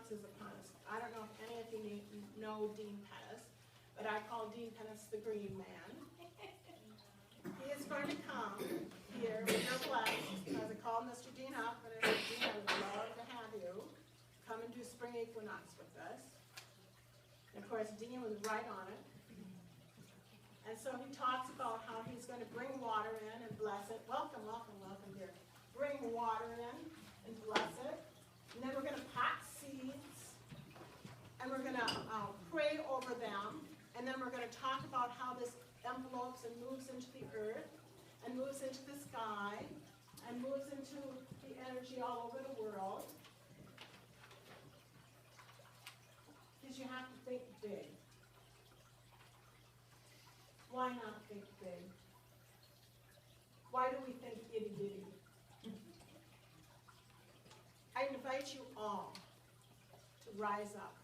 Pettis is upon us. I don't know if any of you know Dean Pettis, but I call Dean Pettis the Green Man. He is going to come here. We're blessed because I called Mr. Dean up and I said, Dean, I would love to have you come and do spring equinox with us. And of course, Dean was right on it. And so he talks about how he's going to bring water in and bless it. Welcome, welcome, welcome, dear. Bring water in and bless it. And then we're going to pot seeds. And we're going to pray over them. And then we're going to talk about how this envelopes and moves into the earth, and moves into the sky, and moves into the energy all over the world. Because you have to think big. Why not think big? Why do we think itty bitty? I invite you all to rise up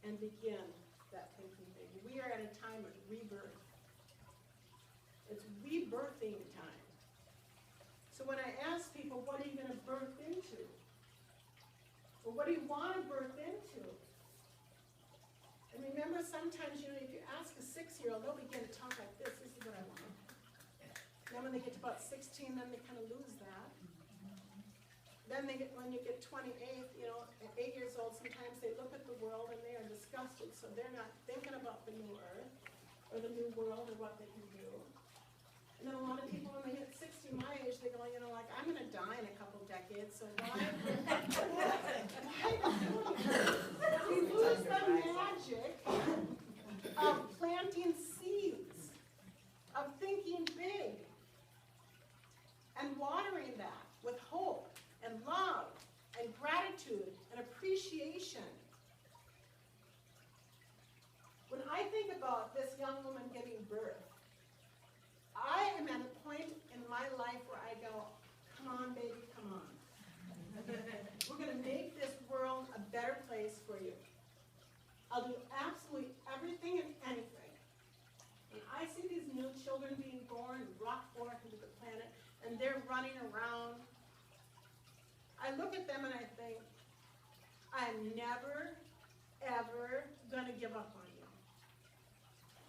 and begin that thinking big. We are at a time of rebirth. It's rebirthing time. So when I ask people, what are you going to birth into? Or what do you want to birth into? And remember, sometimes, if you ask a 6-year-old, they'll begin to talk like this. This is what I want. Then when they get to about 16, then they kind of lose that. Then when you get 28, at 8 years old, sometimes they look at the world and they are disgusted, so they're not thinking about the new earth or the new world or what they can do. And then a lot of people, when they hit 60, my age, they go, I'm going to die in a couple decades, so why? We lose the magic of planting seeds, of thinking big, and watering that with hope and love and gratitude and appreciation. When I think about this young woman giving birth, I am at a point in my life where I go, come on, baby, come on. We're going to make this world a better place for you. I'll do absolutely everything and anything. When I see these new children being born and brought forth into the planet, and they're running around, I look at them and I think, I'm never, ever going to give up on you.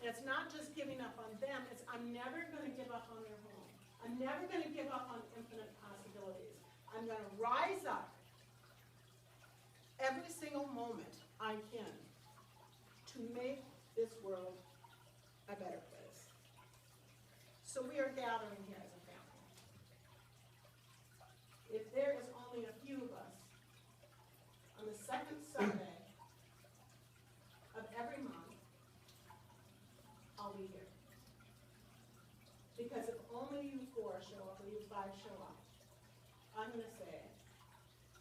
And it's not just giving up on them, it's I'm never going to give up on their home. I'm never going to give up on infinite possibilities. I'm going to rise up every single moment I can to make this world a better place. So we are gathering here as a family. If there is only a few of us on the second Sunday of every month, I'll be here. Because if only you 4 show up or you 5 show up, I'm going to say,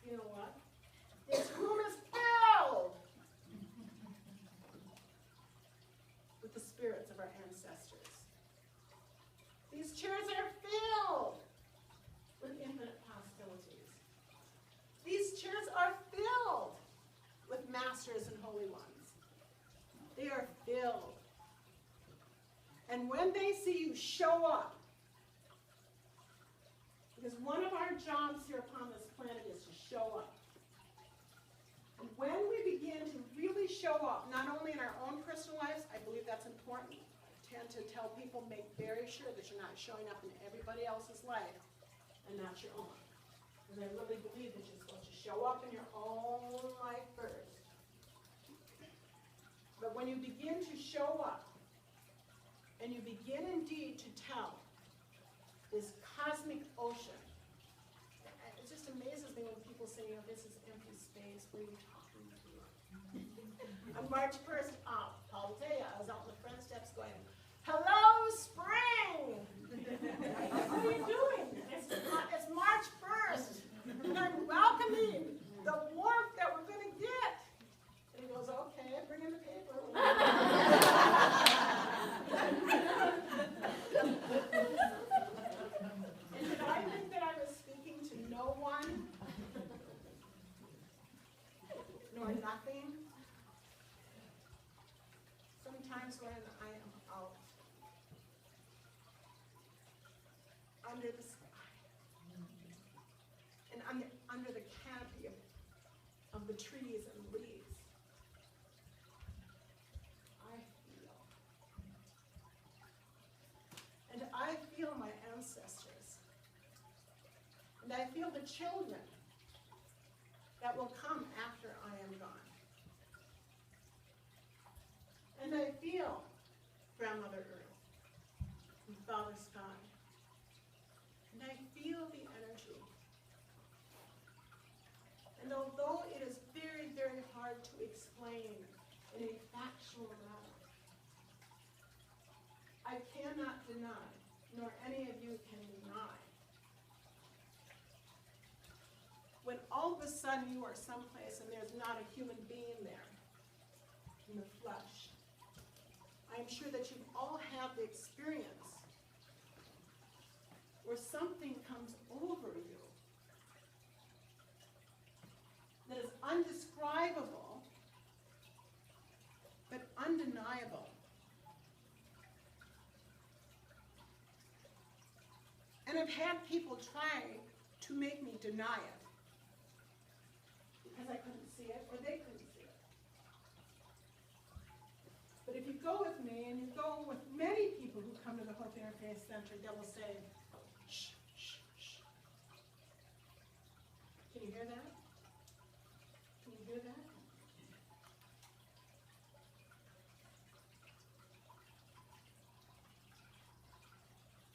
you know what? This room is filled with the spirits of our ancestors. These chairs are filled with infinite possibilities. These chairs are filled with masters and holy ones. They are filled. And when they see you show up, because one of our jobs here upon this planet is to show up. And when we begin to really show up, not only in our own personal lives, I believe that's important. I tend to tell people, make very sure that you're not showing up in everybody else's life and not your own. Because I really believe that you're supposed to show up in your own life first. But when you begin to show up, and you begin indeed to tell this cosmic ocean, it just amazes me when people say, this is empty space, what are you talking to? On March 1st, I'll tell you, I was out on the front steps going, hello, spring! What are you doing? It's March 1st, and I'm welcoming the warmth that we're going to get. And he goes, okay, bring in the paper. And did I think that I was speaking to no one, nor nothing? Sometimes when I am out under the sky and under the canopy of the trees and leaves, the children that will come after I am gone. And I feel Grandmother Earth and Father Sky. And I feel the energy. And although it is very, very hard to explain in a factual manner, I cannot deny, nor any of you can deny, when all of a sudden you are someplace and there's not a human being there in the flesh. I'm sure that you've all had the experience where something comes over you that is undescribable, but undeniable. And I've had people try to make me deny it because I couldn't see it or they couldn't see it. But if you go with me and you go with many people who come to the Hope Interfaith Center, they will say, shh, shh, shh. Can you hear that? Can you hear that?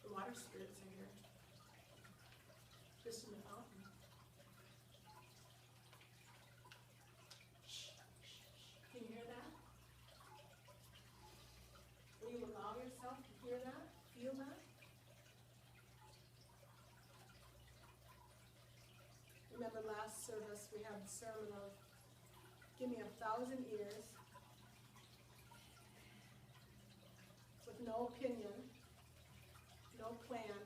The water spirits are here. Just in the fountain. Shh, shh, shh. Can you hear that? Will you allow yourself to hear that? Feel that? Remember last service we had the sermon of give me 1,000 ears with no opinion, no plan,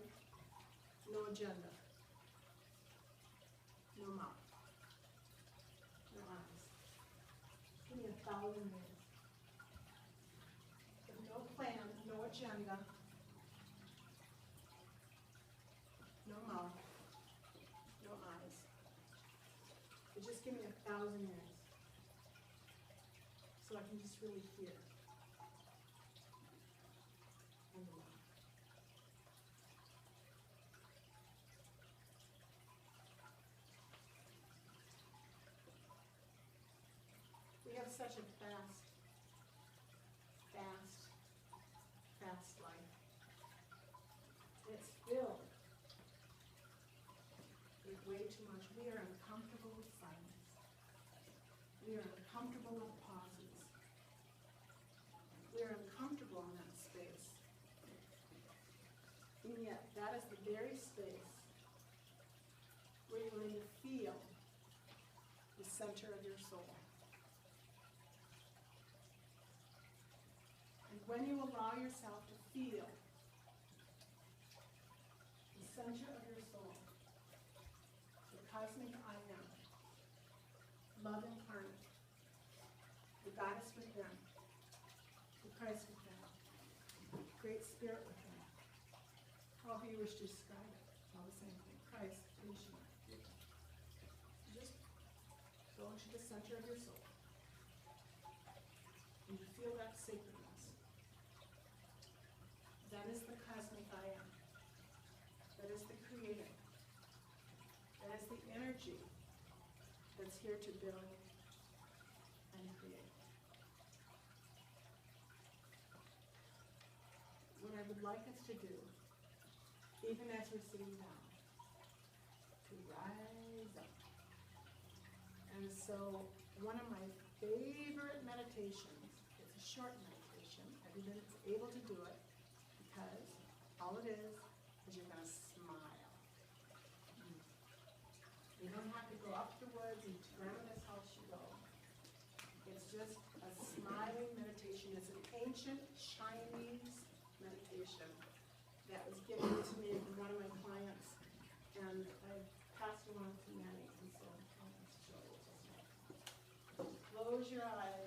no agenda, no mouth, no eyes. Give me 1,000 ears with no plan, no agenda, no mouth, no eyes. But just give me 1,000 years so I can just really hear and love. We have such a fast life. It's filled with way too much. We are uncomfortable with silence. We are uncomfortable with pauses. We are uncomfortable in that space. And yet, that is the very space where you're going to feel the center of your soul. And when you allow yourself to feel the center of your soul, the cosmic I am, love incarnate, the goddess within, the Christ within, great spirit within, however you wish to describe it, all the same thing, Christ, Krishna. Just go into the center of your soul, and you feel that sacredness. That is the cosmic I am. That is the creator. That is the energy that's here to build and create. What I would like us to do, even as we're sitting down, to rise up. And so one of my favorite meditations, it's a short meditation, everybody's able to do it, because all it is you're going to smile. You don't have to go up the woods and to grandmother's house you go. It's just a smiling meditation. It's an ancient Chinese meditation that was given to me from one of my clients, and I passed it on to many. And so I'll just show you. Close your eyes.